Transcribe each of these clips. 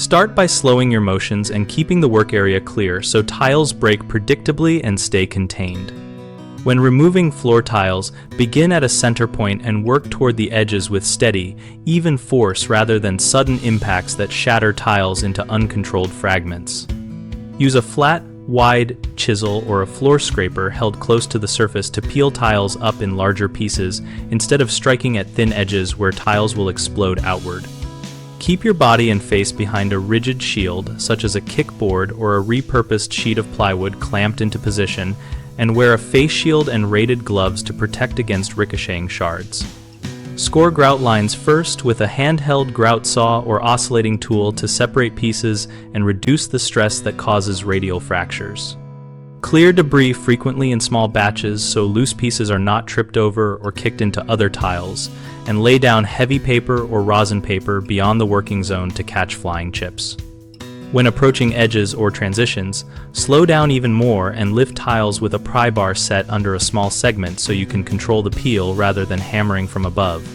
Start by slowing your motions and keeping the work area clear so tiles break predictably and stay contained. When removing floor tiles, begin at a center point and work toward the edges with steady, even force rather than sudden impacts that shatter tiles into uncontrolled fragments. Use a flat, wide chisel or a floor scraper held close to the surface to peel tiles up in larger pieces instead of striking at thin edges where tiles will explode outward. Keep your body and face behind a rigid shield, such as a kickboard or a repurposed sheet of plywood clamped into position, and wear a face shield and rated gloves to protect against ricocheting shards. Score grout lines first with a handheld grout saw or oscillating tool to separate pieces and reduce the stress that causes radial fractures. Clear debris frequently in small batches so loose pieces are not tripped over or kicked into other tiles, and lay down heavy paper or rosin paper beyond the working zone to catch flying chips. When approaching edges or transitions, slow down even more and lift tiles with a pry bar set under a small segment so you can control the peel rather than hammering from above.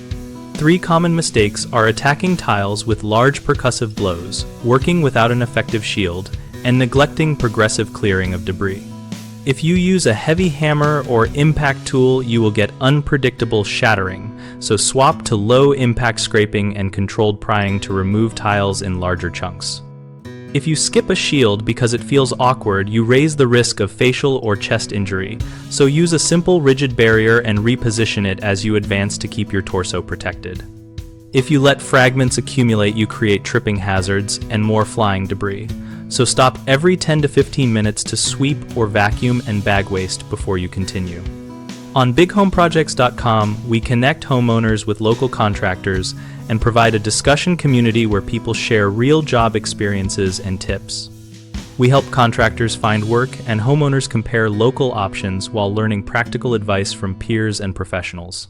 3 common mistakes are attacking tiles with large percussive blows, working without an effective shield, and neglecting progressive clearing of debris. If you use a heavy hammer or impact tool, you will get unpredictable shattering, so swap to low-impact scraping and controlled prying to remove tiles in larger chunks. If you skip a shield because it feels awkward, you raise the risk of facial or chest injury, so use a simple rigid barrier and reposition it as you advance to keep your torso protected. If you let fragments accumulate, you create tripping hazards and more flying debris, so stop every 10 to 15 minutes to sweep or vacuum and bag waste before you continue. On bighomeprojects.com, we connect homeowners with local contractors and provide a discussion community where people share real job experiences and tips. We help contractors find work and homeowners compare local options while learning practical advice from peers and professionals.